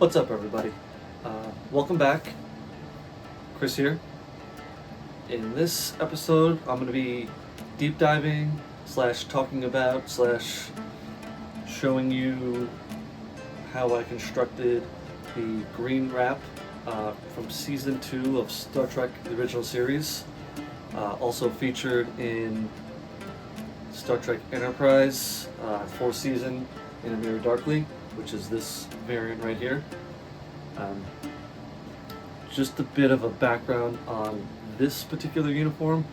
What's up, everybody? Welcome back. Chris here. In this episode, I'm going to be deep diving / talking about / showing you how I constructed the green wrap from season 2 of Star Trek: The Original Series. Also featured in Star Trek Enterprise 4th season in A Mirror Darkly, which is this variant right here. Just a bit of a background on this particular uniform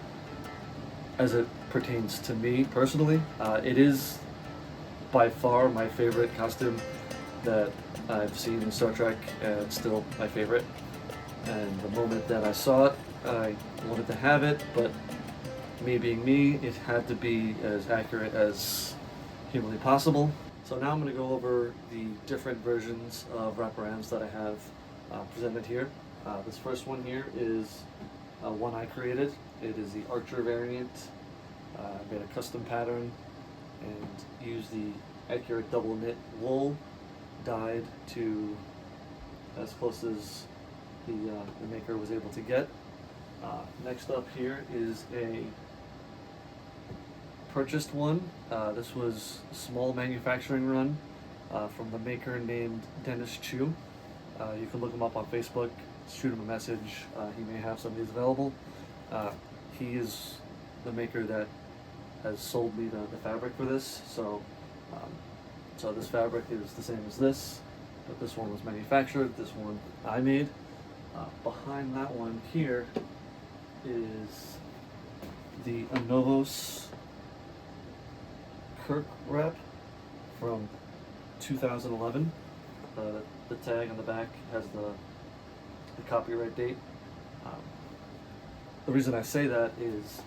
as it pertains to me personally. It is by far my favorite costume that I've seen in Star Trek, and it's still my favorite. And the moment that I saw it, I wanted to have it, but me being me, it had to be as accurate as humanly possible. So now I'm going to go over the different versions of wraparounds that I have presented here. This first one here is one I created. It is the Archer variant. I made a custom pattern and used the accurate double knit wool dyed to as close as the maker was able to get. Next up here is a purchased one. This was a small manufacturing run from the maker named Dennis Chu. You can look him up on Facebook, shoot him a message. He may have some of these available. He is the maker that has sold me the fabric for this. So this fabric is the same as this, but this one was manufactured, this one I made. Behind that one here is the Anovos Kirk wrap from 2011. The tag on the back has the copyright date. The reason I say that is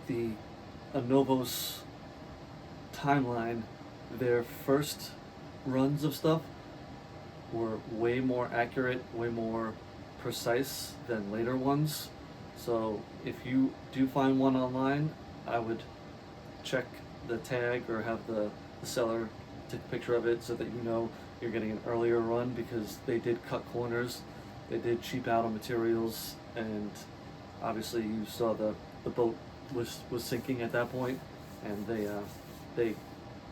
the Anovos timeline, their first runs of stuff were way more accurate, way more precise than later ones. So if you do find one online, I would check the tag or have the seller take a picture of it so that you know you're getting an earlier run, because they did cut corners, they did cheap out on materials, and obviously you saw the boat was sinking at that point, and they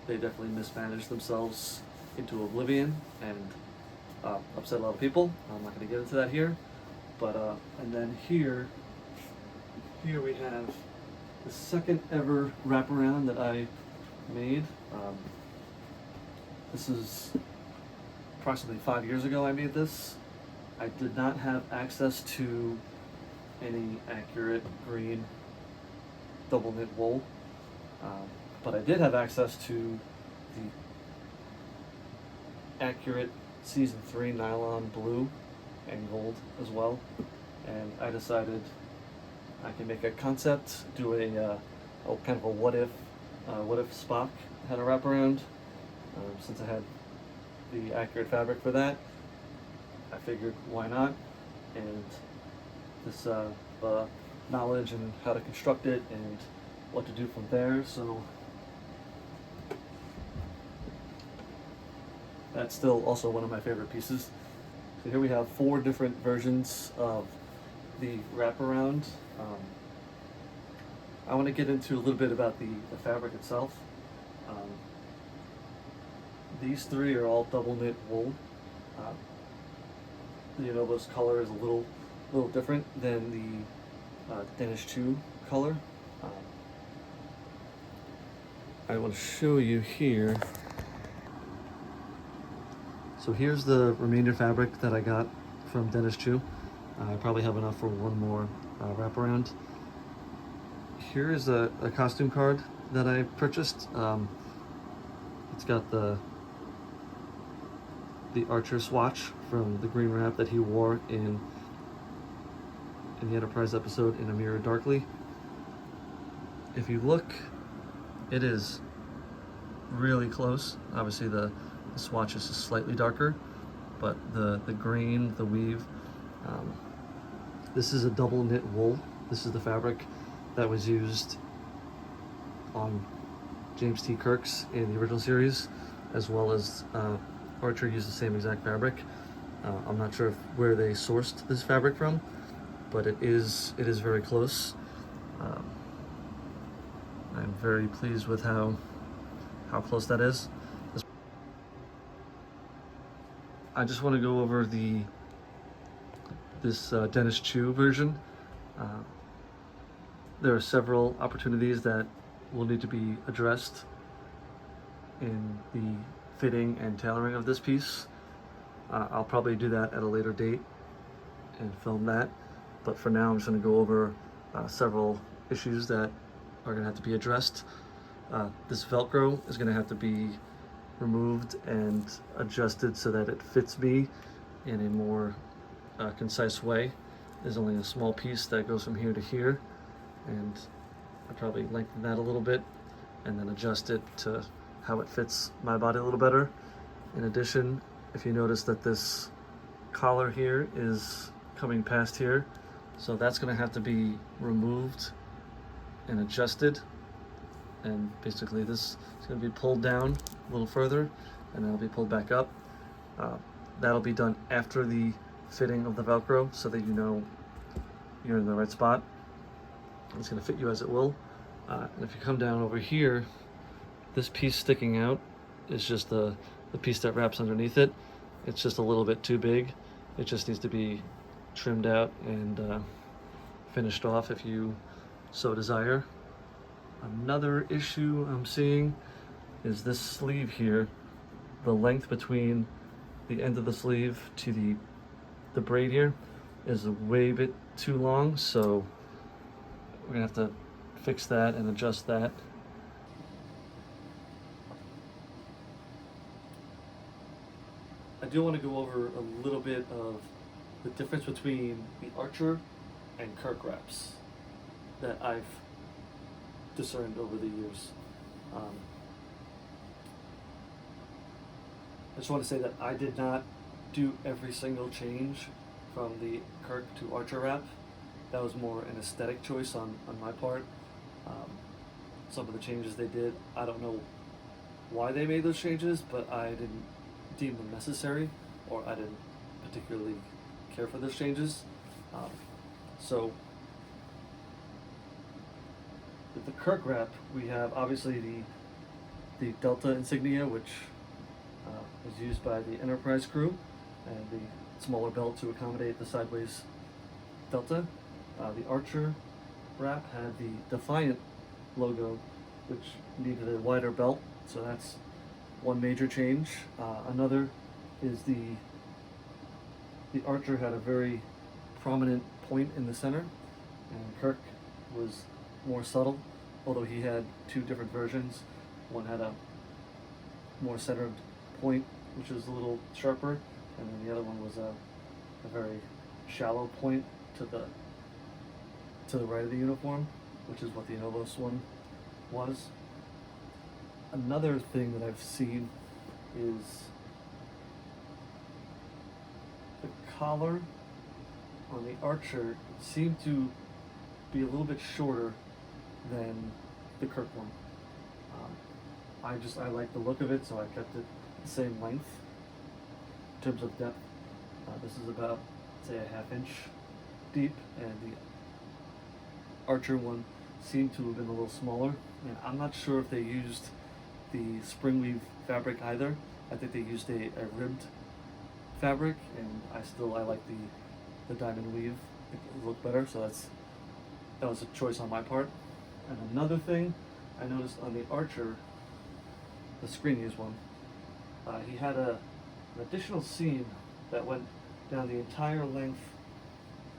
definitely mismanaged themselves into oblivion and upset a lot of people. I'm not going to get into that here, but and then here we have the second ever wraparound that I made. This is approximately 5 years ago I made this. I did not have access to any accurate green double knit wool, but I did have access to the accurate season 3 nylon blue and gold as well, and I decided I can make a concept, do a kind of a what if Spock had a wraparound. Since I had the accurate fabric for that, I figured why not, and this knowledge and how to construct it and what to do from there. So that's still also one of my favorite pieces. So here we have 4 different versions of the wraparound. I want to get into a little bit about the fabric itself. These 3 are all double knit wool. The Anovos color is a little different than the Dennis Chu color. I will show you here. So here's the remainder fabric that I got from Dennis Chu. I probably have enough for one more wraparound. Here is a costume card that I purchased. It's got the Archer swatch from the green wrap that he wore in the Enterprise episode In A Mirror Darkly. If you look, it is really close. Obviously the swatch is slightly darker, but the green, the weave, this is a double knit wool. This is the fabric that was used on James T. Kirk's in the original series, as well as Archer used the same exact fabric. I'm not sure where they sourced this fabric from, but it is very close. I'm very pleased with how close that is. I just want to go over this Dennis Chu version. There are several opportunities that will need to be addressed in the fitting and tailoring of this piece. I'll probably do that at a later date and film that, but for now I'm just going to go over several issues that are going to have to be addressed. This Velcro is going to have to be removed and adjusted so that it fits me in a more concise way. There's only a small piece that goes from here to here, and I probably lengthen that a little bit and then adjust it to how it fits my body a little better. In addition, if you notice that this collar here is coming past here, so that's going to have to be removed and adjusted, and basically this is going to be pulled down a little further and then it'll be pulled back up. That'll be done after the fitting of the Velcro so that you know you're in the right spot. It's going to fit you as it will. And if you come down over here, this piece sticking out is just the piece that wraps underneath it. It's just a little bit too big. It just needs to be trimmed out and finished off if you so desire. Another issue I'm seeing is this sleeve here. The length between the end of the sleeve to the braid here is a way bit too long, so we're gonna have to fix that and adjust that. I do want to go over a little bit of the difference between the Archer and Kirk wraps that I've discerned over the years. I just want to say that I did not do every single change from the Kirk to Archer wrap. That was more an aesthetic choice on my part. Some of the changes they did, I don't know why they made those changes, but I didn't deem them necessary, or I didn't particularly care for those changes. So with the Kirk wrap, we have obviously the Delta insignia, which is used by the Enterprise crew, and the smaller belt to accommodate the sideways Delta. The Archer wrap had the Defiant logo, which needed a wider belt, so that's one major change. Another is the Archer had a very prominent point in the center, and Kirk was more subtle, although he had two different versions. One had a more centered point, which is a little sharper, and then the other one was a very shallow point to the right of the uniform, which is what the Novos one was. Another thing that I've seen is the collar on the Archer seemed to be a little bit shorter than the Kirk one. I like the look of it, so I kept it the same length. In terms of depth, this is about, say, a ½ inch deep, and the Archer one seemed to have been a little smaller. And I'm not sure if they used the spring weave fabric either. I think they used a ribbed fabric, and I like the diamond weave. It looked better, so that was a choice on my part. And another thing I noticed on the Archer, the screen use one, he had an additional seam that went down the entire length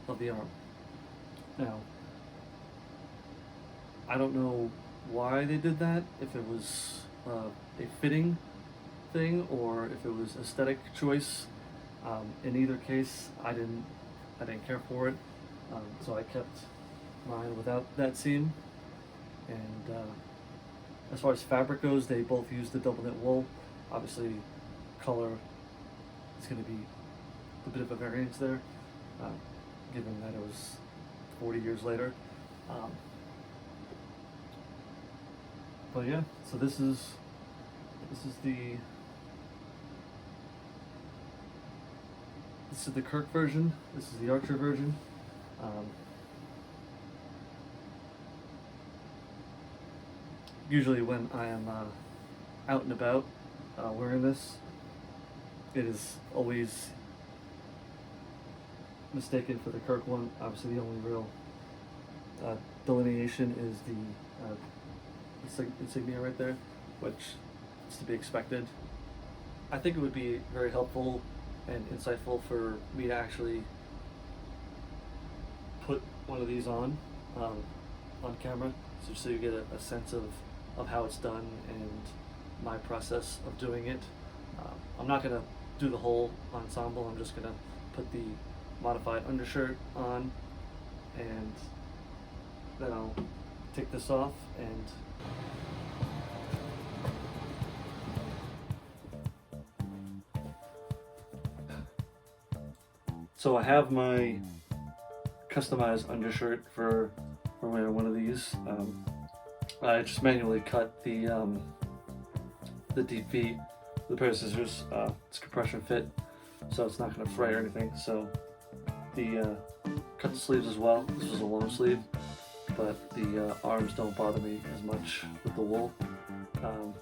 of the arm. Now, I don't know why they did that, if it was a fitting thing or if it was aesthetic choice. In either case, I didn't care for it, so I kept mine without that seam. And as far as fabric goes, they both used the double knit wool. Obviously, color is going to be a bit of a variance there, given that it was 40 years later. But yeah, so this is the Kirk version. This is the Archer version. Um, Usually when I am out and about wearing this, it is always mistaken for the Kirk one. Obviously, the only real delineation is the insignia right there, which is to be expected. I think it would be very helpful and insightful for me to actually put one of these on camera, so you get a sense of how it's done and my process of doing it. I'm not going to do the whole ensemble. I'm just going to put the modified undershirt on, and then I'll take this off and so I have my customized undershirt for wearing one of these. I just manually cut the deep V with a pair of scissors. It's compression fit, so it's not going to fray or anything. So cut the sleeves as well. This was a long sleeve, but the arms don't bother me as much with the wool. I'm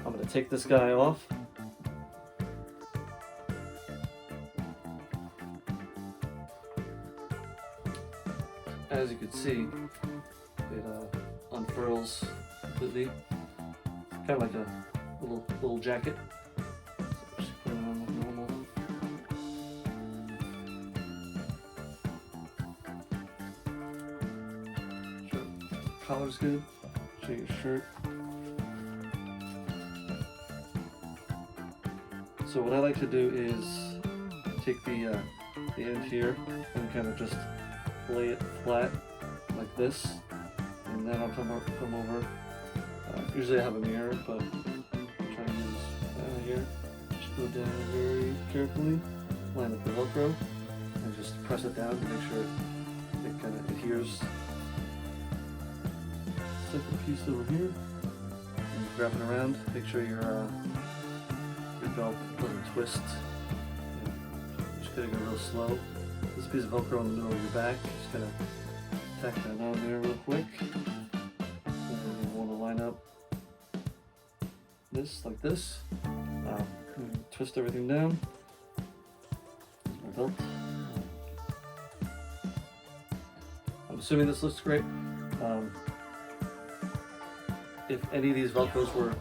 going to take this guy off. As you can see, it unfurls completely, kind of like a little jacket. So just put it on like normal. Sure, collar's good. Show your shirt. So what I like to do is take the end here and kind of just lay it flat like this, and then I'll come over. Usually I have a mirror, but I'm trying to use here. Just go down very carefully, line up the Velcro, and just press it down to make sure it kind of adheres. Second piece over here, and grab it around. Make sure your belt doesn't twist. Just gotta go real slow. This piece of Velcro in the middle of your back, just gonna tack that on there real quick. And you want to line up this like this. Twist everything down. Here's my belt. I'm assuming this looks great. If any of these Velcros were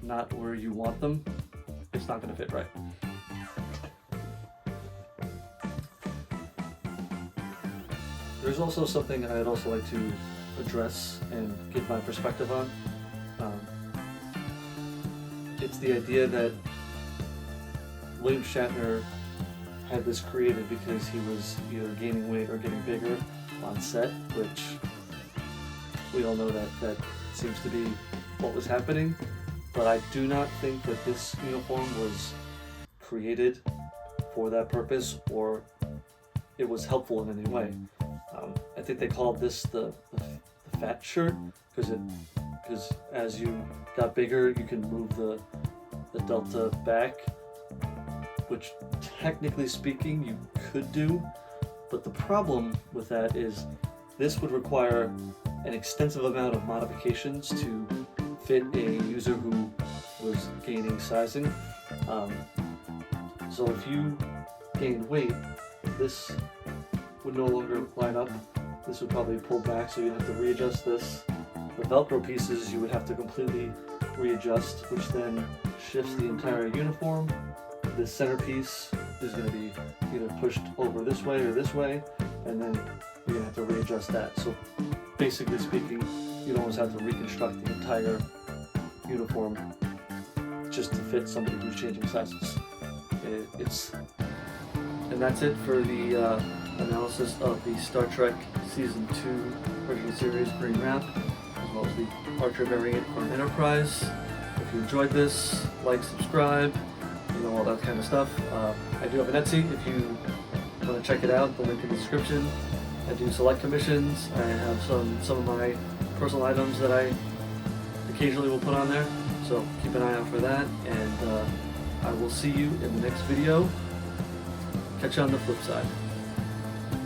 not where you want them, it's not gonna fit right. There's also something I'd also like to address and give my perspective on. It's the idea that William Shatner had this created because he was either gaining weight or getting bigger on set, which we all know that seems to be what was happening. But I do not think that this uniform was created for that purpose, or it was helpful in any way. I think they called this the fat shirt because as you got bigger, you can move the delta back, which technically speaking you could do. But the problem with that is this would require an extensive amount of modifications to fit a user who was gaining sizing. So if you gained weight, this would no longer line up. This would probably pull back, so you'd have to readjust this. The Velcro pieces you would have to completely readjust, which then shifts the entire uniform. The centerpiece is going to be either pushed over this way or this way, and then you're going to have to readjust that. So basically speaking, you'd almost have to reconstruct the entire uniform just to fit somebody who's changing sizes. And that's it for the analysis of the Star Trek Season 2 original series Green Wrap, as well as the Archer variant from Enterprise. If you enjoyed this, like, subscribe, all that kind of stuff. I do have an Etsy if you want to check it out, the link in the description. I do select commissions. I have some of my personal items that I occasionally will put on there. So keep an eye out for that, and I will see you in the next video. Catch you on the flip side.